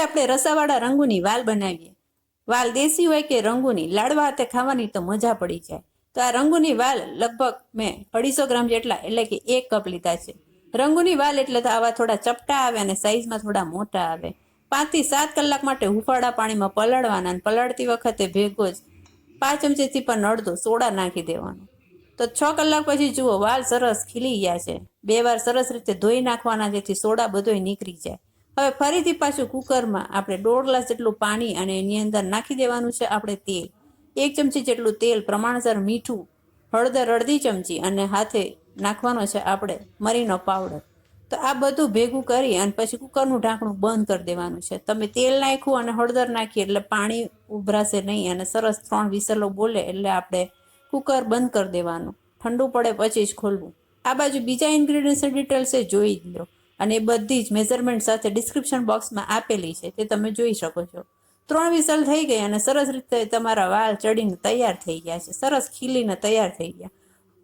આપણે રસાવાળા રંગૂની વાલ બનાવીએ. વાલ દેશી હોય કે રંગૂની, લાડવા હાથે ખાવાની તો મજા પડી જાય. તો આ રંગૂની વાલ લગભગ મેં 250 ગ્રામ જેટલા એટલે કે 1 કપ લીધા છે. રંગૂની વાલ એટલે તો આવા થોડા ચપટા આવે અને સાઈઝમાં થોડા મોટા આવે. 5 થી 7 કલાક માટે હુંફાળા પાણીમાં પલાળવાના અને પલાળતી વખતે ભેગો જ 5 ચમચીથી પણ અડધો સોડા નાખી દેવાનો. તો 6 કલાક પછી જુઓ વાલ સરસ ખીલી ગયા છે. 2 વાર સરસ રીતે ધોઈ નાખવાના જેથી સોડા બધોય નીકળી જાય. હવે ફરીથી પાછું કુકરમાં આપણે 1.5 ગ્લાસ જેટલું પાણી અને એની અંદર નાખી દેવાનું છે આપણે તેલ. 1 ચમચી જેટલું તેલ, પ્રમાણસર મીઠું, હળદર અડધી ચમચી અને હાથે નાખવાનો છે આપણે મરીનો પાવડર. તો આ બધું ભેગું કરી અને પછી કુકરનું ઢાંકણું બંધ કરી દેવાનું છે. તમે તેલ નાખ્યું અને હળદર નાખી એટલે પાણી ઉભરાશે નહીં અને સરસ 3 વિસલો બોલે એટલે આપણે કુકર બંધ કરી દેવાનું. ઠંડુ પડે પછી જ ખોલવું. આ બાજુ બીજા ઇન્ગ્રીડિયન્ટ્સની ડિટેલ્સ જોઈ લો અને એ બધી જ મેઝરમેન્ટ સાથે ડિસ્ક્રિપ્શન બોક્સમાં આપેલી છે, તે તમે જોઈ શકો છો. 3 વિસલ થઈ ગઈ અને સરસ રીતે તમારા વાલ ચડીને તૈયાર થઈ ગયા છે. સરસ ખીલીને તૈયાર થઈ ગયા.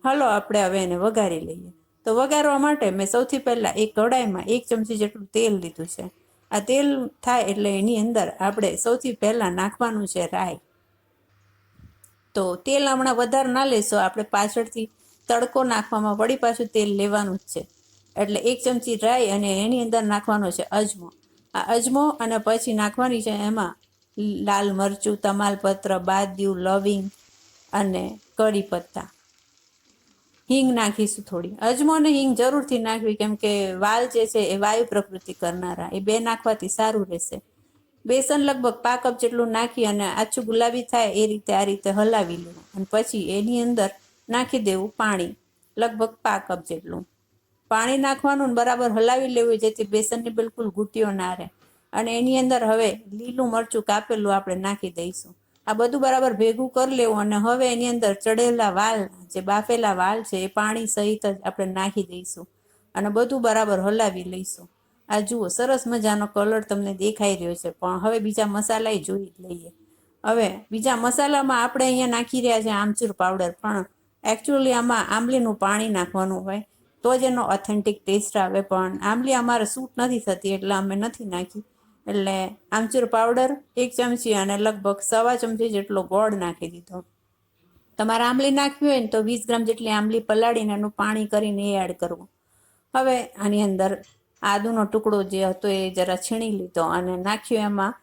હાલો આપણે હવે એને વઘારી લઈએ. તો વઘારવા માટે મેં સૌથી પહેલાં એક કઢાઈમાં 1 ચમચી જેટલું તેલ લીધું છે. આ તેલ થાય એટલે એની અંદર આપણે સૌથી પહેલાં નાખવાનું છે રાઈ. તો તેલ હમણાં વધારે ના લેશો, આપણે પાછળથી તડકો નાખવામાં વળી પાછું તેલ લેવાનું જ છે. એટલે 1 ચમચી રાઈ અને એની અંદર નાખવાનો છે અજમો. આ અજમો અને પછી નાખવાની છે એમાં લાલ મરચું, તમાલપત્ર, બાદિયું, લવિંગ અને કડી પત્તા. હિંગ નાખીશું થોડી. અજમો અને હિંગ જરૂરથી નાખવી કેમ કે વાલ જે છે એ વાયુ પ્રકૃતિ કરનારા, એ 2 નાખવાથી સારું રહેશે. બેસન લગભગ 5 કપ જેટલું નાખી અને આછું ગુલાબી થાય એ રીતે આ રીતે હલાવી લેવું અને પછી એની અંદર નાખી દેવું પાણી, લગભગ 5 કપ જેટલું પાણી નાખવાનું બરાબર હલાવી લેવું જેથી બેસનની બિલકુલ ગુટીઓ ના રહે. અને એની અંદર હવે લીલું મરચું કાપેલું આપણે નાખી દઈશું. આ બધું બરાબર ભેગું કરી લેવું અને હવે એની અંદર ચડેલા વાલ, જે બાફેલા વાલ છે એ પાણી સહિત જ આપણે નાખી દઈશું અને બધું બરાબર હલાવી લઈશું. આ જુઓ સરસ મજાનો કલર તમને દેખાઈ રહ્યો છે. પણ હવે બીજા મસાલા જોઈ લઈએ. હવે બીજા મસાલામાં આપણે અહીંયા નાખી રહ્યા છે આમચૂર પાવડર, પણ એકચ્યુઅલી આમાં આંબલીનું પાણી નાખવાનું હોય તો જ એનો ઓથેન્ટિક ટેસ્ટ આવે. પણ આંબલી અમારે સૂટ નથી થતી એટલે અમે નથી નાખી. એટલે આમચૂર પાવડર 1 ચમચી અને લગભગ 1.25 ચમચી જેટલો ગોળ નાખી દીધો. તમારે આંબલી નાખવી હોય ને તો 20 ગ્રામ જેટલી આંબલી પલાળીને એનું પાણી કરીને એ એડ કરવું. હવે આની અંદર આદુનો ટુકડો જે હતો એ જરા છીણી લીધો અને નાખ્યો એમાં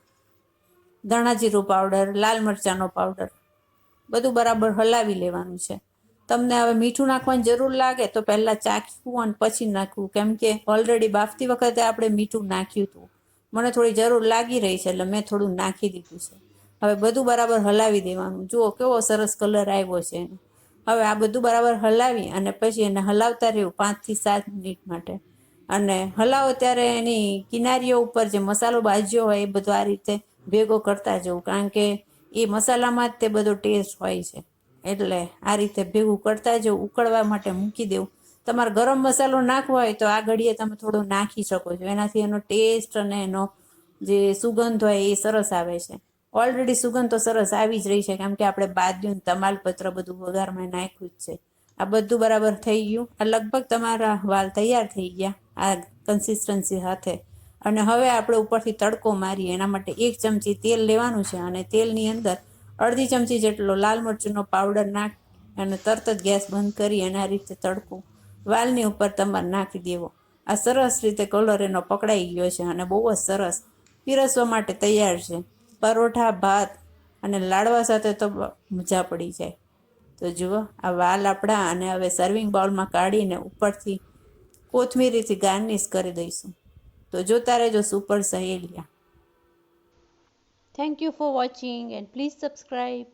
ધાણા જીરું પાવડર, લાલ મરચાંનો પાવડર. બધું બરાબર હલાવી લેવાનું છે. તમને હવે મીઠું નાખવાની જરૂર લાગે તો પહેલાં ચાખવું અને પછી નાખવું, કેમ કે ઓલરેડી બાફતી વખતે આપણે મીઠું નાખ્યું હતું. મને થોડી જરૂર લાગી રહી છે એટલે મેં થોડું નાખી દીધું છે. હવે બધું બરાબર હલાવી દેવાનું. જુઓ કેવો સરસ કલર આવ્યો છે એને. હવે આ બધું બરાબર હલાવી અને પછી એને હલાવતા રહેવું 5 થી 7 મિનિટ માટે. અને હલાવો ત્યારે એની કિનારીઓ ઉપર જે મસાલો બાજ્યો હોય એ બધો આ રીતે ભેગો કરતા જવું, કારણ કે એ મસાલામાં જ તે બધો ટેસ્ટ હોય છે. એટલે આ રીતે ભેગું કરતા જવું. ઉકળવા માટે મૂકી દેવું. તમારે ગરમ મસાલો નાખવો હોય તો આ ઘડીએ તમે થોડો નાખી શકો છો. એનાથી એનો ટેસ્ટ અને એનો જે સુગંધ હોય એ સરસ આવે છે. ઓલરેડી સુગંધ તો સરસ આવી જ રહી છે કેમ કે આપણે બાદિયું, તમાલપત્ર બધું વઘારમાં નાખ્યું જ છે. આ બધું બરાબર થઈ ગયું. આ લગભગ તમારા વાલ તૈયાર થઈ ગયા આ કન્સિસ્ટન્સી સાથે. અને હવે આપણે ઉપરથી તડકો મારીએ એના માટે 1 ચમચી તેલ લેવાનું છે અને તેલની અંદર અડધી ચમચી જેટલો લાલ મરચુંનો પાવડર નાખ અને તરત જ ગેસ બંધ કરી અને આ રીતે તડકો વાલની ઉપર તમારે નાખી દેવો. આ સરસ રીતે કલર એનો પકડાઈ ગયો છે અને બહુ જ સરસ પીરસવા માટે તૈયાર છે. પરોઠા, ભાત અને લાડવા સાથે તો મજા પડી જાય. તો જુઓ આ વાલ આપણા, અને હવે સર્વિંગ બાઉલમાં કાઢીને ઉપરથી કોથમીરીથી ગાર્નિશ કરી દઈશું. તો જોતા રહેજો super સહેલિયા. Thank you for watching and please subscribe.